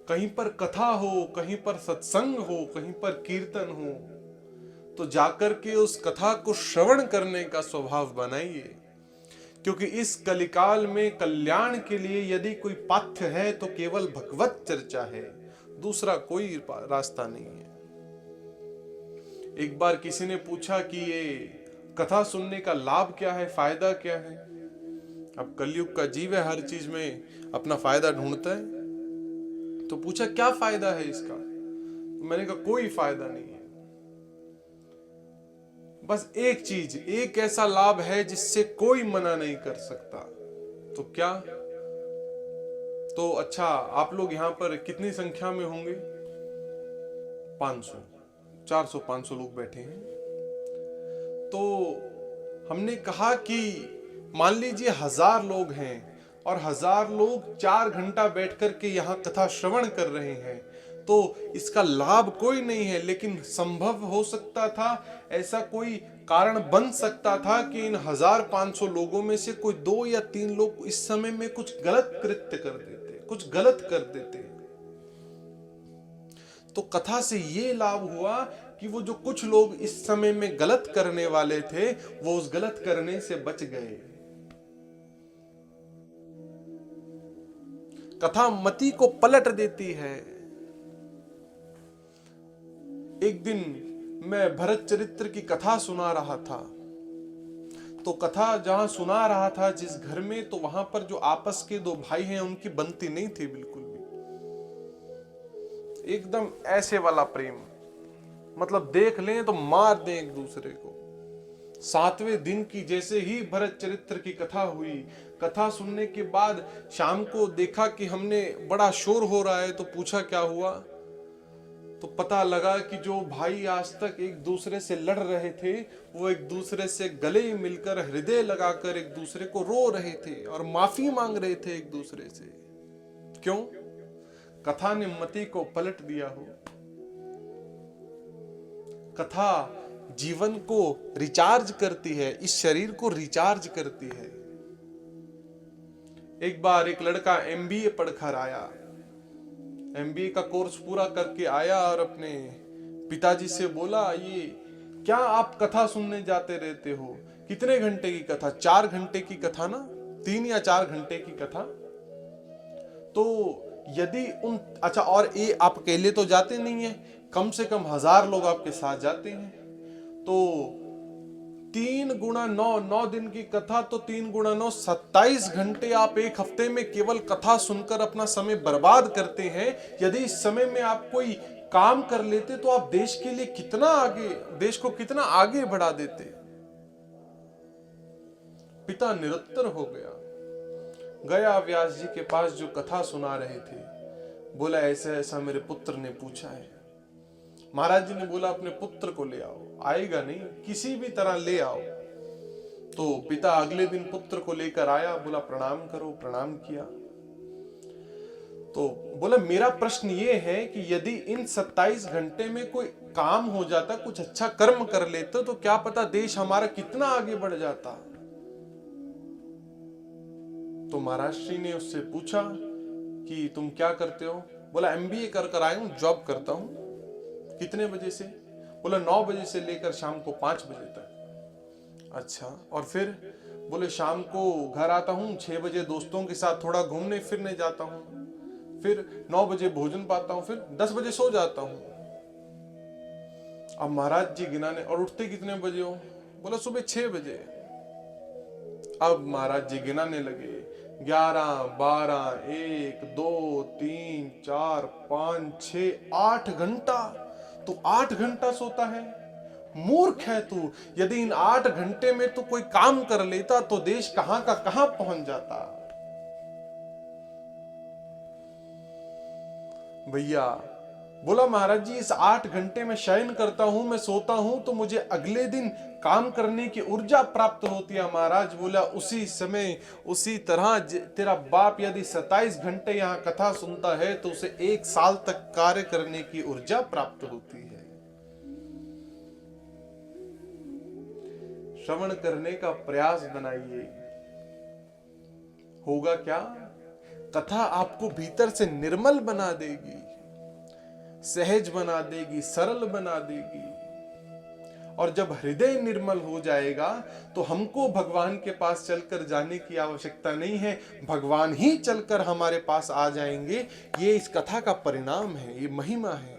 कहीं पर कथा हो, कहीं पर सत्संग हो, कहीं पर कीर्तन हो, तो जाकर के उस कथा को श्रवण करने का स्वभाव बनाइए। क्योंकि इस कलिकाल में कल्याण के लिए यदि कोई पाथ्य है तो केवल भगवत चर्चा है, दूसरा कोई रास्ता नहीं है। एक बार किसी ने पूछा कि ये कथा सुनने का लाभ क्या है, फायदा क्या है। अब कलयुग का जीव है, हर चीज में अपना फायदा ढूंढता है। तो पूछा क्या फायदा है इसका, तो मैंने कहा कोई फायदा नहीं है। बस एक चीज, एक ऐसा लाभ है जिससे कोई मना नहीं कर सकता। तो क्या? तो अच्छा, आप लोग यहां पर कितनी संख्या में होंगे? 500, 400, 500 लोग बैठे हैं। तो हमने कहा कि मान लीजिए 1000 लोग हैं और 1000 लोग 4 घंटा बैठ कर के यहाँ कथा श्रवण कर रहे हैं, तो इसका लाभ कोई नहीं है, लेकिन संभव हो सकता था, ऐसा कोई कारण बन सकता था कि इन 1500 लोगों में से कोई 2 या 3 लोग इस समय में कुछ गलत कृत्य कर देते, कुछ गलत कर देते। तो कथा से ये लाभ हुआ कि वो जो कुछ लोग इस समय में गलत करने वाले थे, वो उस गलत करने से बच गए। कथा मति को पलट देती है। एक दिन मैं भरत चरित्र की कथा सुना रहा था, तो कथा जहां सुना रहा था जिस घर में, तो वहां पर जो आपस के 2 भाई हैं उनकी बनती नहीं थी बिल्कुल भी, एकदम ऐसे वाला प्रेम, मतलब देख लें तो मार दें एक दूसरे को। 7वें दिन की जैसे ही भरत चरित्र की कथा हुई, कथा सुनने के बाद शाम को देखा कि हमने बड़ा शोर हो रहा है, तो पूछा क्या हुआ, तो पता लगा कि जो भाई आज तक एक दूसरे से लड़ रहे थे, वो एक दूसरे से गले मिलकर हृदय लगाकर एक दूसरे को रो रहे थे और माफी मांग रहे थे एक दूसरे से। क्यों? कथा ने मति को पलट दिया हो। कथा जीवन को रिचार्ज करती है, इस शरीर को रिचार्ज करती है। एक बार एक लड़का एमबीए पढ़कर आया, एमबीए का कोर्स पूरा करके आया और अपने पिताजी से बोला, ये क्या आप कथा सुनने जाते रहते हो? कितने घंटे की कथा? 4 घंटे की कथा ना, 3 या 4 घंटे की कथा। तो यदि उन, अच्छा, और ये आप अकेले तो जाते नहीं है, कम से कम 1000 लोग आपके साथ जाते हैं, तो 3 गुणा 9, 9 दिन की कथा, तो 3 गुणा 9, 27 घंटे आप एक हफ्ते में केवल कथा सुनकर अपना समय बर्बाद करते हैं। यदि इस समय में आप कोई काम कर लेते तो आप देश के लिए कितना आगे, देश को कितना आगे बढ़ा देते। पिता निरुत्तर हो गया, गया व्यास जी के पास जो कथा सुना रहे थे, बोला ऐसा ऐसा मेरे पुत्र ने पूछा है। महाराज जी ने बोला अपने पुत्र को ले आओ। आएगा नहीं, किसी भी तरह ले आओ। तो पिता अगले दिन पुत्र को लेकर आया, बोला प्रणाम करो। प्रणाम किया, तो बोला मेरा प्रश्न ये है कि यदि इन 27 घंटे में कोई काम हो जाता, कुछ अच्छा कर्म कर लेते, तो क्या पता देश हमारा कितना आगे बढ़ जाता। तो महाराज श्री ने उससे पूछा कि तुम क्या करते हो? बोला एमबीए कर कर आया हूं, जॉब करता हूं। कितने बजे से? बोला 9 बजे से लेकर शाम को 5 बजे तक। अच्छा, और फिर? बोले शाम को घर आता हूँ, 6 बजे दोस्तों के साथ थोड़ा घूमने फिरने जाता हूँ, फिर 9 बजे भोजन पाता हूँ, फिर 10 बजे सो जाता हूँ। अब महाराज जी गिनाने, और उठते कितने बजे हो? बोला सुबह 6 बजे। अब महाराज जी गिनाने लगे, 11, 12, 1, 2, 3, 4, 5, 6, 8 घंटा। तो 8 घंटा सोता है? मूर्ख है तू। यदि इन 8 घंटे में तो कोई काम कर लेता तो देश कहां का कहां पहुंच जाता। भैया बोला महाराज जी इस 8 घंटे में शयन करता हूं, मैं सोता हूं, तो मुझे अगले दिन काम करने की ऊर्जा प्राप्त होती है। महाराज बोला उसी समय, उसी तरह तेरा बाप यदि 27 घंटे यहां कथा सुनता है तो उसे 1 साल तक कार्य करने की ऊर्जा प्राप्त होती है। श्रवण करने का प्रयास बनाइए। होगा क्या? कथा आपको भीतर से निर्मल बना देगी, सहज बना देगी, सरल बना देगी। और जब हृदय निर्मल हो जाएगा तो हमको भगवान के पास चलकर जाने की आवश्यकता नहीं है, भगवान ही चलकर हमारे पास आ जाएंगे। ये इस कथा का परिणाम है, ये महिमा है।